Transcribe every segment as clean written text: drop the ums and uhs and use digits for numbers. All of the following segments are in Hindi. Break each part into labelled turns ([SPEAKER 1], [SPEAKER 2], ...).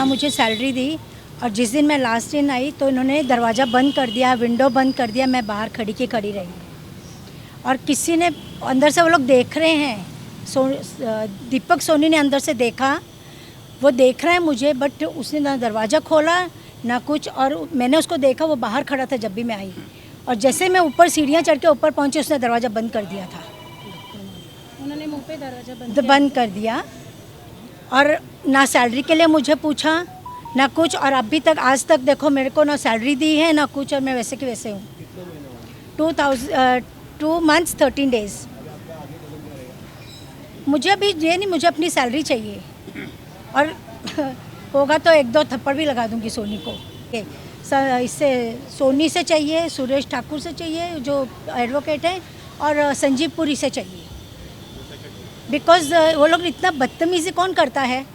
[SPEAKER 1] ना मुझे सैलरी दी। और जिस दिन मैं लास्ट दिन आई तो इन्होंने दरवाज़ा बंद कर दिया, विंडो बंद कर दिया, मैं बाहर खड़ी की खड़ी रही। और किसी ने अंदर से, वो लोग देख रहे हैं, दीपक सोनी ने अंदर से देखा, वो देख रहा है मुझे, बट उसने ना दरवाज़ा खोला ना कुछ। और मैंने उसको देखा, वो बाहर खड़ा था जब भी मैं आई। और जैसे मैं ऊपर सीढ़ियाँ चढ़ के ऊपर पहुँची, उसने दरवाज़ा बंद कर दिया था।
[SPEAKER 2] उन्होंने मुंह पे दरवाज़ा
[SPEAKER 1] बंद कर दिया। और ना सैलरी के लिए मुझे पूछा ना कुछ। और अभी तक, आज तक देखो, मेरे को ना सैलरी दी है ना कुछ, और मैं वैसे की वैसे हूँ। 2 months 13 days। मुझे अभी ये नहीं, मुझे अपनी सैलरी चाहिए। और होगा तो 1-2 थप्पड़ भी लगा दूंगी सोनी को। इससे सोनी से चाहिए, सुरेश ठाकुर से चाहिए जो एडवोकेट है, और संजीव पुरी से चाहिए। बिकॉज वो लोग इतना बदतमीज़ी कौन करता है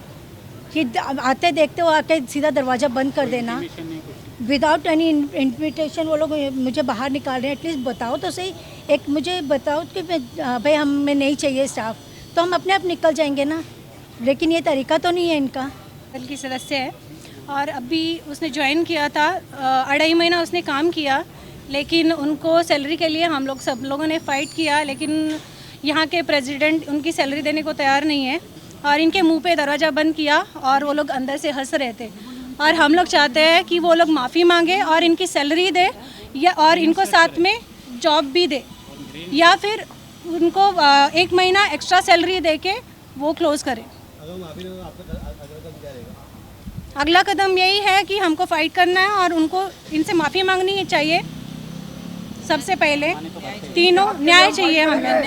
[SPEAKER 1] कि आते देखते हो आके सीधा दरवाज़ा बंद कर देना, विदाउट एनी इन्विटेशन। वो लोग मुझे बाहर निकाल रहे हैं। एटलीस्ट बताओ तो सही, एक मुझे बताओ कि भाई हमें नहीं चाहिए स्टाफ, तो हम अपने आप निकल जाएंगे ना। लेकिन ये तरीका तो नहीं है इनका।
[SPEAKER 2] दल की सदस्य है और अभी उसने ज्वाइन किया था, 2.5 महीना उसने काम किया, लेकिन उनको सैलरी के लिए हम लोग सब लोगों ने फ़ाइट किया, लेकिन यहाँ के प्रेसिडेंट उनकी सैलरी देने को तैयार नहीं है। और इनके मुंह पे दरवाज़ा बंद किया और वो लोग अंदर से हंस रहे थे। और हम लोग चाहते हैं कि वो लोग माफ़ी मांगे और इनकी सैलरी दे, या और इनको साथ में जॉब भी दे, या फिर उनको 1 महीना एक्स्ट्रा सैलरी दे के वो क्लोज़ करें। अगला कदम यही है कि हमको फ़ाइट करना है और उनको इनसे माफ़ी मांगनी चाहिए। सबसे पहले तीनों न्याय चाहिए, हमें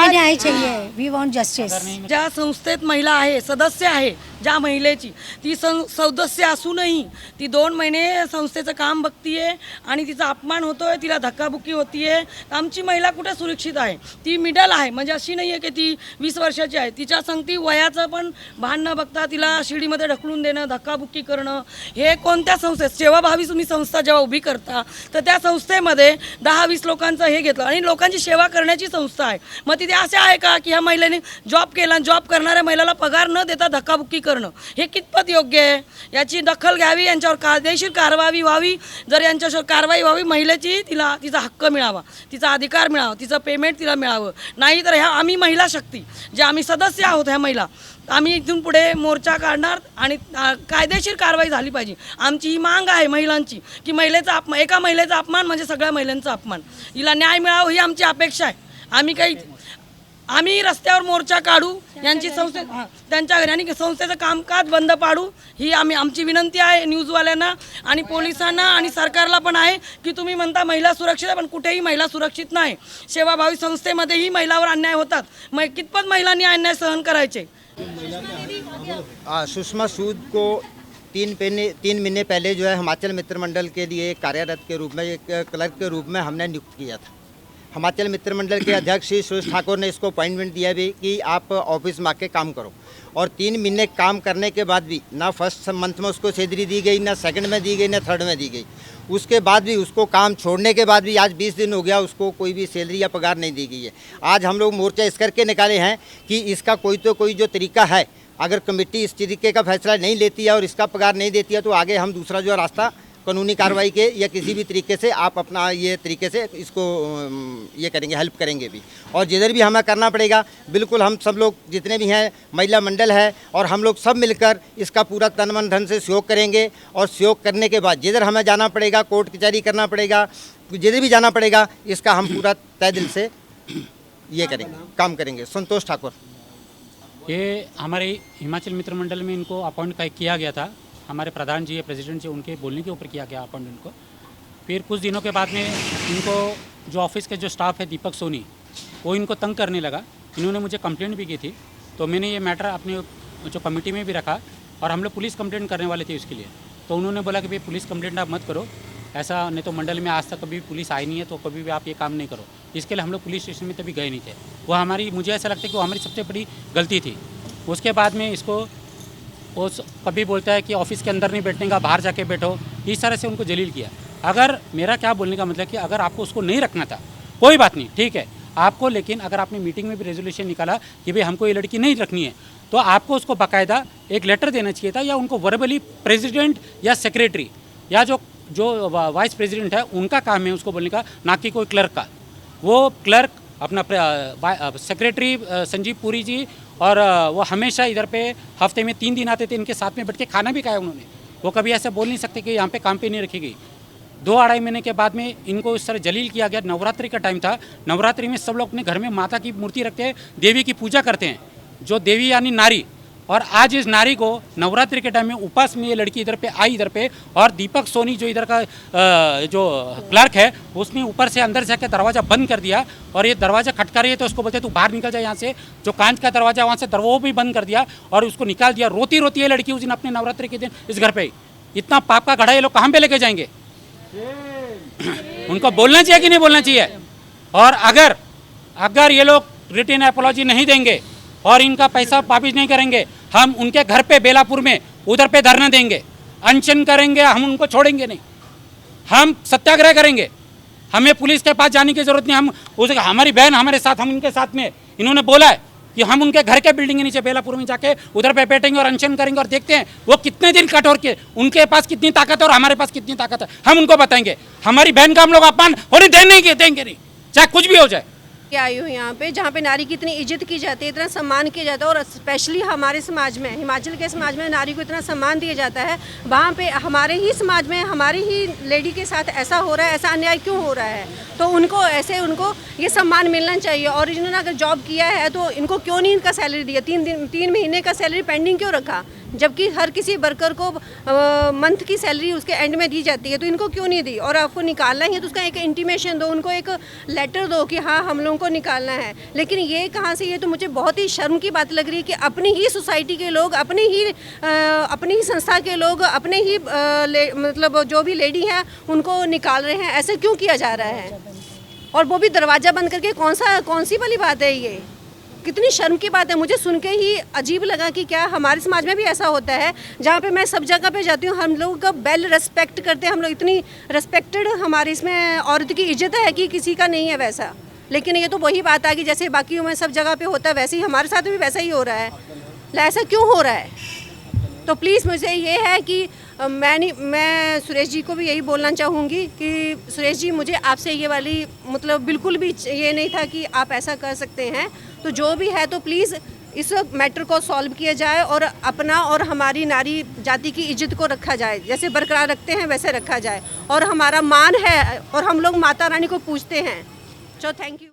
[SPEAKER 2] न्याय चाहिए। We want justice.
[SPEAKER 3] ज्या संस्थेत महिला आहे, सदस्य आहे, ज्या महिलेची ती सदस्य असूनही ती 2 महिने संस्थेचं काम बघतीये आणि तिचा अपमान होतोय, तिला धक्काबुक्की होतीये। आमची महिला कुठे सुरक्षित आहे? ती मिडल आहे, म्हणजे अशी नाही आहे की ती 20 वर्षाची आहे। तिच्या संगती वयाचं पण भान न बघता तिला शिडीमध्ये ढकलून देणं, धक्काबुक्की करणं, हे कोणत्या संस्थेत? सेवाभावी तुम्ही संस्था जेव्हा उभी करता तर त्या संस्थेमध्ये 10-20 लोकांचं हे घेतलं आणि लोकांची सेवा करण्याची संस्था आहे। मग तिथे असे आहे का की ह्या महिलेने जॉब केला, जॉब करणाऱ्या महिलेला पगार न देता धक्काबुक्की करणं हे कितपत योग्य आहे? याची दखल घ्यावी, यांच्यावर कायदेशीर कारवाई व्हावी। जर यांच्यावर कारवाई व्हावी, महिलेची तिचा हक्क मिळावा, तिचा अधिकार मिळावा, तिचं पेमेंट तिला मिळावं। नाही तर ह्या आम्ही महिला शक्ती, जे आम्ही सदस्य आहोत, ह्या महिला आम्ही इथून पुढे मोर्चा काढणार आणि कायदेशीर कारवाई झाली पाहिजे। आमची ही मांग आहे महिलांची की एका महिलेचा अपमान म्हणजे सगळ्या महिलांचा अपमान। हिला न्याय मिळावा ही आमची अपेक्षा आहे। आम्ही रस्त्यावर मोर्चा काढू, यांची त्यांच्या घरी आणि संस्थेचं कामकाज बंद पाडू, ही आमची विनंती आहे न्यूजवाल्यांना आणि पोलिसांना आणि सरकारला पण आहे की तुम्ही म्हणता महिला सुरक्षित आहे, पण कुठेही महिला सुरक्षित नाही। सेवाभावी संस्थेमध्येही महिलावर अन्याय होतात। कितपत महिलांनी अन्याय सहन करायचे?
[SPEAKER 4] सुषमा सूद को 3 महीने पहले जो है हिमाचल मित्र मंडल के लिए कार्यरत के रूप में, एक क्लर्क के रूप में हमने नियुक्त किया था। हिमाचल मित्र मंडल के अध्यक्ष श्री सुरेश ठाकुर ने इसको अपॉइंटमेंट दिया भी कि आप ऑफिस में आके काम करो। और 3 महीने काम करने के बाद भी ना फर्स्ट मंथ में उसको सैलरी दी गई, ना सेकंड में दी गई, ना थर्ड में दी गई। उसके बाद भी उसको काम छोड़ने के बाद भी आज 20 दिन हो गया, उसको कोई भी सैलरी या पगार नहीं दी गई है। आज हम लोग मोर्चा इस करके निकाले हैं कि इसका कोई जो तरीका है, अगर कमेटी इस तरीके का फैसला नहीं लेती है और इसका पगार नहीं देती है तो आगे हम दूसरा जो रास्ता कानूनी कार्रवाई के या किसी भी तरीके से आप अपना ये तरीके से इसको ये करेंगे, हेल्प करेंगे भी। और जिधर भी हमें करना पड़ेगा, बिल्कुल हम सब लोग जितने भी हैं, महिला मंडल है और हम लोग सब मिलकर इसका पूरा तन मन धन से सहयोग करेंगे। और सहयोग करने के बाद जिधर हमें जाना पड़ेगा, कोर्ट कचहरी करना पड़ेगा, जिधर भी जाना पड़ेगा, इसका हम पूरा तय दिल से ये करेंगे, काम करेंगे। संतोष ठाकुर।
[SPEAKER 5] ये हमारे हिमाचल मित्र मंडल में इनको अपॉइंट किया गया था। हमारे प्रधान जी, प्रेसिडेंट जी, उनके बोलने के ऊपर किया गया अपॉइंटमेंट को। फिर कुछ दिनों के बाद में इनको जो ऑफिस के जो स्टाफ है दीपक सोनी, वो इनको तंग करने लगा। इन्होंने मुझे कंप्लेंट भी की थी, तो मैंने ये मैटर अपने जो कमेटी में भी रखा और हम लोग पुलिस कंप्लेंट करने वाले थे उसके लिए। तो उन्होंने बोला कि भाई पुलिस कंप्लेंट आप मत करो, ऐसा नहीं तो मंडल में आज तक कभी पुलिस आई नहीं है, तो कभी भी आप ये काम नहीं करो। इसके लिए हम लोग पुलिस स्टेशन में तभी गए नहीं थे। वो मुझे ऐसा लगता है कि वो हमारी सबसे बड़ी गलती थी। उसके बाद में इसको वो कभी बोलता है कि ऑफिस के अंदर नहीं बैठने का, बाहर जाके बैठो, इस तरह से उनको जलील किया। अगर मेरा क्या बोलने का मतलब कि अगर आपको उसको नहीं रखना था, कोई बात नहीं, ठीक है आपको, लेकिन अगर आपने मीटिंग में भी रेजोल्यूशन निकाला कि भाई हमको ये लड़की नहीं रखनी है, तो आपको उसको बाकायदा एक लेटर देना चाहिए था, या उनको वर्बली प्रेसिडेंट या सेक्रेटरी या जो वाइस प्रेसिडेंट है उनका काम है उसको बोलने का, ना कि कोई क्लर्क का। वो क्लर्क अपना सेक्रेटरी संजीव पुरी जी, और वो हमेशा इधर पे हफ्ते में 3 दिन आते थे, इनके साथ में बैठ के खाना भी खाया उन्होंने। वो कभी ऐसा बोल नहीं सकते कि यहाँ पे काम पे नहीं रखी गई। 2-2.5 महीने के बाद में इनको इस तरह जलील किया गया। नवरात्रि का टाइम था, नवरात्रि में सब लोग अपने घर में माता की मूर्ति रखते हैं, देवी की पूजा करते हैं, जो देवी यानी नारी। और आज इस नारी को नवरात्रि के टाइम में उपास में ये लड़की इधर पे आई इधर पे, और दीपक सोनी जो इधर का जो क्लर्क है उसने ऊपर से अंदर से आकर दरवाज़ा बंद कर दिया, और ये दरवाज़ा खटका रही है तो उसको बोलते तू बाहर निकल जाए यहाँ से। जो कांच का दरवाज़ा वहाँ से वो भी बंद कर दिया और उसको निकाल दिया। रोती रोती है लड़की उस दिन अपने नवरात्रि के दिन इस घर पर। इतना पाप का घड़ा ये लोग कहाँ पे लेके जाएंगे? उनको बोलना चाहिए कि नहीं बोलना चाहिए? और अगर ये लोग रिटन अपॉलॉजी नहीं देंगे और इनका पैसा वापिस नहीं करेंगे, हम उनके घर पे बेलापुर में उधर पे धरना देंगे, अनशन करेंगे, हम उनको छोड़ेंगे नहीं, हम सत्याग्रह करेंगे। हमें पुलिस के पास जाने की जरूरत नहीं। हम हमारी बहन हमारे साथ, हम उनके साथ में, इन्होंने बोला है कि हम उनके घर के बिल्डिंग के नीचे बेलापुर में जाके उधर पे बैठेंगे और अनशन करेंगे, और देखते हैं वो कितने दिन कठोर के, उनके पास कितनी ताकत है और हमारे पास कितनी ताकत है, हम उनको बताएंगे। हमारी बहन का हम लोग अपमान होने देंगे नहीं, चाहे कुछ भी हो जाए।
[SPEAKER 6] आई हूँ यहाँ पे, जहाँ पे नारी की इतनी इज्जत की जाती है, इतना सम्मान किया जाता है, और स्पेशली हमारे समाज में, हिमाचल के समाज में नारी को इतना सम्मान दिया जाता है। वहाँ पे हमारे ही समाज में हमारी ही लेडी के साथ ऐसा हो रहा है, ऐसा अन्याय क्यों हो रहा है? तो उनको ये सम्मान मिलना चाहिए। और इन्होंने अगर जॉब किया है तो इनको क्यों नहीं इनका सैलरी दिया? 3 महीने का सैलरी पेंडिंग क्यों रखा? जबकि हर किसी वर्कर को मंथ की सैलरी उसके एंड में दी जाती है, तो इनको क्यों नहीं दी? और आपको निकालना ही है तो उसका एक इंटीमेशन दो, उनको एक लेटर दो कि हाँ हम लोगों को निकालना है। लेकिन ये कहाँ से? ये तो मुझे बहुत ही शर्म की बात लग रही है कि अपनी ही सोसाइटी के लोग, अपनी ही संस्था के लोग, अपने ही मतलब जो भी लेडी हैं उनको निकाल रहे हैं। ऐसे क्यों किया जा रहा है? और वो भी दरवाज़ा बंद करके। कौन सी वाली बात है ये? कितनी शर्म की बात है। मुझे सुन के ही अजीब लगा कि क्या हमारे समाज में भी ऐसा होता है? जहाँ पे मैं सब जगह पे जाती हूँ, हम लोग का वेल रिस्पेक्ट करते हैं, हम लोग इतनी रिस्पेक्टेड, हमारे इसमें औरत की इज्जत है कि किसी का नहीं है वैसा। लेकिन ये तो वही बात आ गई, जैसे बाकी में सब जगह पे होता है वैसे ही हमारे साथ भी वैसा ही हो रहा है। ऐसा क्यों हो रहा है? तो प्लीज़ मुझे ये है कि मैं सुरेश जी को भी यही बोलना चाहूँगी कि सुरेश जी, मुझे आपसे ये वाली मतलब बिल्कुल भी ये नहीं था कि आप ऐसा कर सकते हैं। तो जो भी है तो प्लीज़ इस मैटर को सॉल्व किया जाए, और अपना और हमारी नारी जाति की इज्जत को रखा जाए, जैसे बरकरार रखते हैं वैसे रखा जाए। और हमारा मान है और हम लोग माता रानी को पूजते हैं। So thank you.